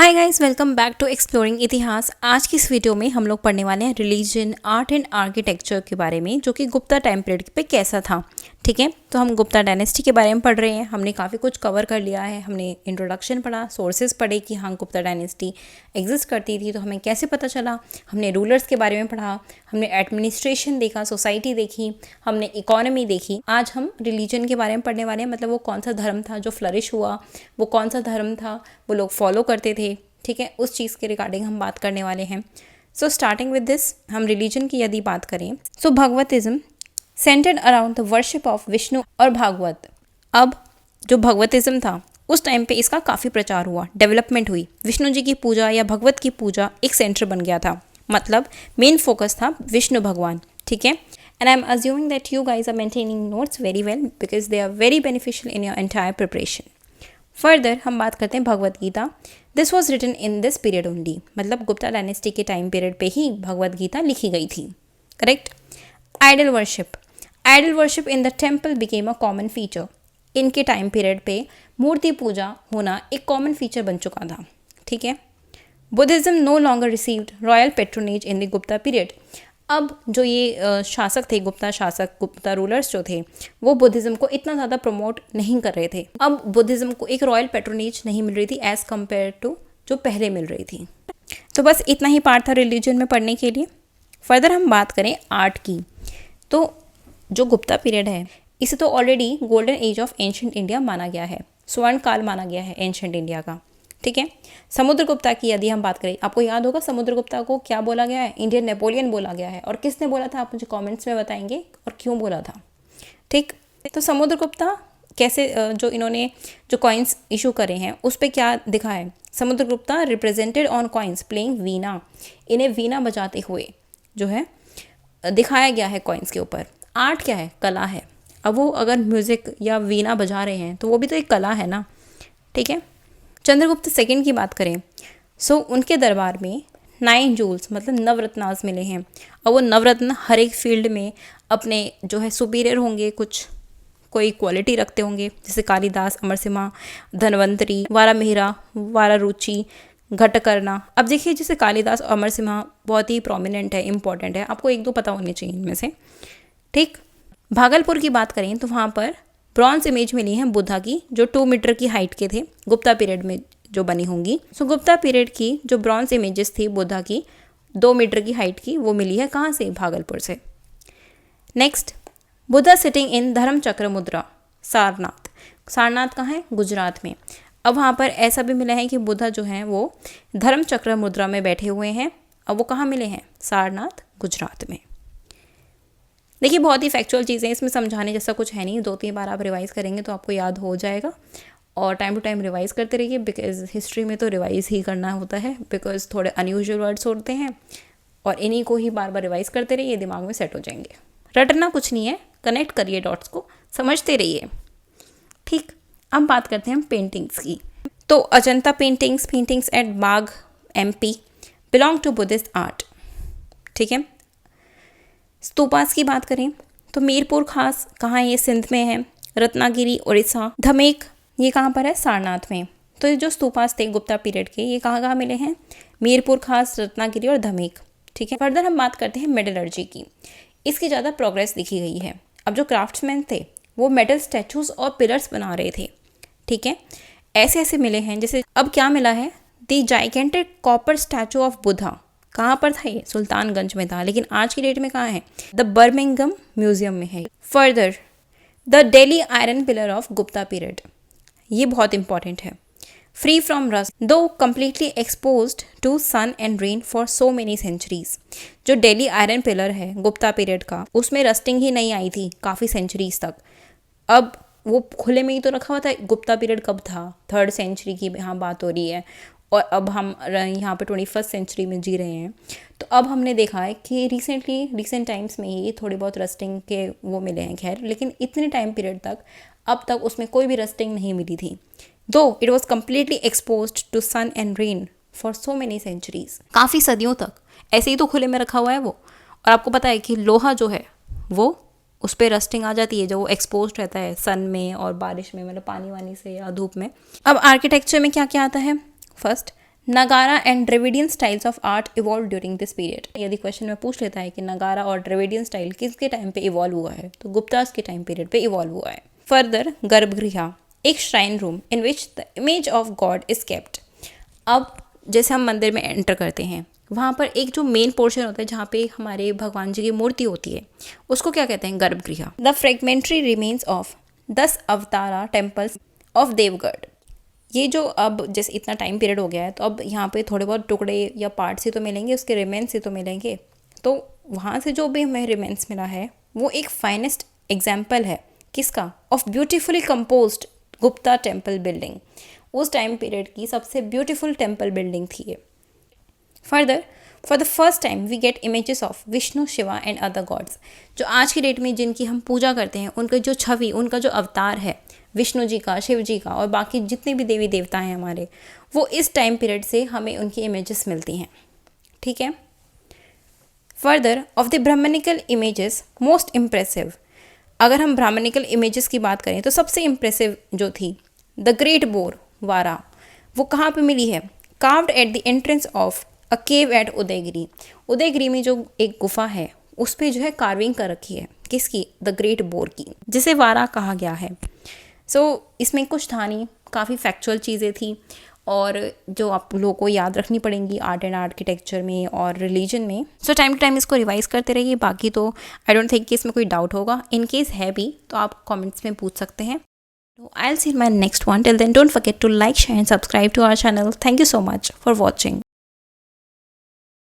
Hi guys, welcome back to exploring Itihas. आज की इस वीडियो में हम लोग पढ़ने वाले हैं रिलीजन, आर्ट एंड आर्किटेक्चर के बारे में, जो कि गुप्ता टाइम पीरियड पे कैसा था। ठीक है, तो हम गुप्ता डायनेस्टी के बारे में पढ़ रहे हैं। हमने काफ़ी कुछ कवर कर लिया है। हमने इंट्रोडक्शन पढ़ा, सोर्सेज पढ़े कि हाँ गुप्ता डायनेस्टी एग्जिस्ट करती थी, तो हमें कैसे पता चला। हमने रूलर्स के बारे में पढ़ा, हमने एडमिनिस्ट्रेशन देखा, सोसाइटी देखी, हमने इकोनॉमी देखी। आज हम रिलीजन के बारे में पढ़ने वाले हैं, मतलब वो कौन सा धर्म था जो फ्लरिश हुआ, वो कौन सा धर्म था वो लोग फॉलो करते थे। ठीक है, उस चीज़ के रिगार्डिंग हम बात करने वाले हैं। सो स्टार्टिंग विद दिस, हम रिलीजन की यदि बात करें, so Bhagavatism centred around the worship of Vishnu और भागवत। अब जो भगवतिज्म था उस टाइम पे इसका काफ़ी प्रचार हुआ, डेवलपमेंट हुई। विष्णु जी की पूजा या भगवत की पूजा एक सेंटर बन गया था, मतलब मेन फोकस था विष्णु भगवान। ठीक है, and I am assuming that you guys are maintaining notes very well because they are very beneficial in your entire preparation. Further हम बात करते हैं Bhagavad Gita. This was written in this period only, मतलब Gupta dynasty के टाइम पीरियड पे ही भगवत गीता लिखी गई थी। Correct. Idol worship in the temple became a common feature. इनके टाइम पीरियड पे मूर्ति पूजा होना एक कॉमन फीचर बन चुका था। ठीक है। Buddhism no longer received royal patronage in the Gupta period. अब जो ये शासक थे, गुप्ता रूलर्स जो थे, वो बुद्धिज्म को इतना ज़्यादा प्रमोट नहीं कर रहे थे। अब बुद्धिज्म को एक रॉयल पेट्रोनेज नहीं मिल रही थी एज़ कम्पेयर टू जो पहले मिल रही थी। तो बस इतना ही पार्ट था रिलीजन में पढ़ने के लिए। फर्दर हम बात करें आर्ट की, तो जो गुप्ता पीरियड है इसे तो already golden age of ancient India माना गया है, स्वर्ण काल माना गया है एंशिएंट इंडिया का। ठीक है। समुद्रगुप्ता की यदि हम बात करें, आपको याद होगा समुद्रगुप्ता को क्या बोला गया है, इंडियन नेपोलियन बोला गया है। और किसने बोला था आप मुझे कमेंट्स में बताएंगे और क्यों बोला था। ठीक, तो समुद्रगुप्ता कैसे, जो इन्होंने जो कॉइन्स इशू करे हैं उस पर क्या दिखा है, Samudragupta represented on coins playing veena. इन्हें वीणा बजाते हुए जो है दिखाया गया है कॉइन्स के ऊपर। आर्ट क्या है, कला है। अब वो अगर म्यूज़िक या वीणा बजा रहे हैं तो वो भी तो एक कला है ना। ठीक है। चंद्रगुप्त सेकंड की बात करें, सो उनके दरबार में 9 जूल्स मतलब नवरत्नास मिले हैं। और वो नवरत्न हर एक फील्ड में अपने जो है सुपीरियर होंगे, कुछ कोई क्वालिटी रखते होंगे, जैसे कालिदास, अमरसिम्हा, धन्वंतरी, वारामिहिरा, वारारुचि, घटकर्णा। अब देखिए जैसे कालिदास और अमरसिम्हा बहुत ही प्रोमिनेंट है, इंपॉर्टेंट है, आपको एक दो पता होने चाहिए इनमें से। ठीक। भागलपुर की बात करें तो वहाँ पर ब्रॉन्ज इमेज मिली है बुद्धा की, जो 2 मीटर की हाइट के थे, गुप्ता पीरियड में जो बनी होंगी। सो गुप्ता पीरियड की जो ब्रॉन्ज इमेजेस थी बुद्धा की 2 मीटर की हाइट की, वो मिली है कहाँ से, भागलपुर से। नेक्स्ट, बुद्धा सिटिंग इन धर्म चक्र मुद्रा, सारनाथ। सारनाथ कहाँ है, गुजरात में। अब वहाँ पर ऐसा भी मिला है कि बुद्धा जो हैं वो धर्म चक्र मुद्रा में बैठे हुए हैं। अब वो कहाँ मिले हैं, सारनाथ, गुजरात में। देखिए बहुत ही फैक्चुअल चीज़ें, इसमें समझाने जैसा कुछ है नहीं, 2-3 बार आप रिवाइज करेंगे तो आपको याद हो जाएगा। और टाइम टू टाइम रिवाइज करते रहिए, बिकॉज हिस्ट्री में तो रिवाइज ही करना होता है, बिकॉज थोड़े अनयूजुअल वर्ड्स होते हैं और इन्हीं को ही बार बार रिवाइज करते रहिए, दिमाग में सेट हो जाएंगे। रटना कुछ नहीं है, कनेक्ट करिए डॉट्स को, समझते रहिए। ठीक, अब बात करते हैं हम पेंटिंग्स की। तो Ajanta paintings at Bagh MP belong to Buddhist art. ठीक है। स्तूपास की बात करें तो मीरपुर खास कहाँ है, ये सिंध में है। रत्नागिरी उड़ीसा। धमेक ये कहाँ पर है, सारनाथ में। तो ये जो स्तूपास थे गुप्ता पीरियड के, ये कहाँ कहाँ मिले हैं, मीरपुर खास, रत्नागिरी और धमेक। ठीक है। फर्दर हम बात करते हैं मेटलर्जी की। इसकी ज़्यादा प्रोग्रेस दिखी गई है। अब जो क्राफ्ट्समैन थे वो मेटल स्टैचूज और पिलर्स बना रहे थे। ठीक है, ऐसे ऐसे मिले हैं। जैसे अब क्या मिला है, the gigantic copper statue of Buddha. कहाँ पर था ये, सुल्तानगंज में था, लेकिन आज की डेट में कहाँ है, द बर्मिंगम म्यूजियम में है। Further the Delhi iron pillar of Gupta period, ये बहुत इंपॉर्टेंट है। Free from rust though completely exposed to sun and rain for so many centuries. जो दिल्ली आयरन पिलर है गुप्ता पीरियड का, उसमें रस्टिंग ही नहीं आई थी काफ़ी सेंचुरीज तक। अब वो खुले में ही तो रखा हुआ था। गुप्ता पीरियड कब था, 3rd सेंचुरी की यहाँ बात हो रही है, और अब हम यहाँ पे 21st सेंचुरी में जी रहे हैं। तो अब हमने देखा है कि रिसेंट टाइम्स में ही थोड़ी बहुत रस्टिंग के वो मिले हैं, खैर, लेकिन इतने टाइम पीरियड तक अब तक उसमें कोई भी रस्टिंग नहीं मिली थी। Though it was completely exposed to sun and rain for so many centuries, काफ़ी सदियों तक ऐसे ही तो खुले में रखा हुआ है वो। और आपको पता है कि लोहा जो है वो उस पर रस्टिंग आ जाती है, जो वो एक्सपोज रहता है सन में और बारिश में, मतलब पानी वानी से या धूप में। अब आर्किटेक्चर में क्या क्या आता है, फर्स्ट नगारा and Dravidian styles of art evolve during this period. यदि क्वेश्चन में पूछ लेता है कि नगारा और द्रविडियन स्टाइल किसके टाइम पे इवॉल्व हुआ है, तो गुप्तास के टाइम पीरियड पे इवॉल्व हुआ है। फर्दर, गर्भगृह, एक shrine room in which the image of God is kept. अब जैसे हम मंदिर में एंटर करते हैं, वहाँ पर एक जो मेन पोर्शन होता है जहाँ पे हमारे भगवान जी की मूर्ति होती है, उसको क्या कहते हैं? गर्भगृह। The fragmentary remains of 10 avatara temples of Deogarh. ये जो अब जैसे इतना टाइम पीरियड हो गया है, तो अब यहाँ पे थोड़े बहुत टुकड़े या पार्ट्स ही तो मिलेंगे, उसके रिमेन्स ही तो मिलेंगे। तो वहाँ से जो भी हमें रिमेन्स मिला है वो एक फाइनेस्ट एग्जाम्पल है किसका? Of beautifully composed Gupta temple building. उस टाइम पीरियड की सबसे ब्यूटीफुल टेम्पल बिल्डिंग थी ये। Further, for the first time we get images of Vishnu, Shiva and other gods. जो आज की डेट में जिनकी हम पूजा करते हैं, उनका जो छवि, उनका जो अवतार है विष्णु जी का, शिव जी का और बाकी जितने भी देवी देवता हैं हमारे, वो इस टाइम पीरियड से हमें उनकी इमेजेस मिलती हैं। ठीक है। Further, of the brahmanical images most impressive. अगर हम ब्राह्मणिकल इमेजेस की बात करें तो सबसे इम्प्रेसिव जो थी द ग्रेट बोर वारा, वो कहाँ पे मिली है? Carved at the entrance of a cave at Udayagiri. Udayagiri में जो एक गुफा है उस पर जो है कार्विंग कर रखी है, किसकी? द ग्रेट बोर की, जिसे वारा कहा गया है। इसमें कुछ था नहीं, काफ़ी फैक्चुअल चीज़ें थी और जो आप लोगों को याद रखनी पड़ेंगी आर्ट एंड आर्किटेक्चर में और रिलीजन में। टाइम टू टाइम इसको रिवाइज करते रहिए। बाकी तो आई डोंट थिंक कि इसमें कोई डाउट होगा। इन केस है भी तो आप कमेंट्स में पूछ सकते हैं। I'll see you in my next one. Till then, don't forget to like, share and subscribe to our channel. Thank you so much for watching.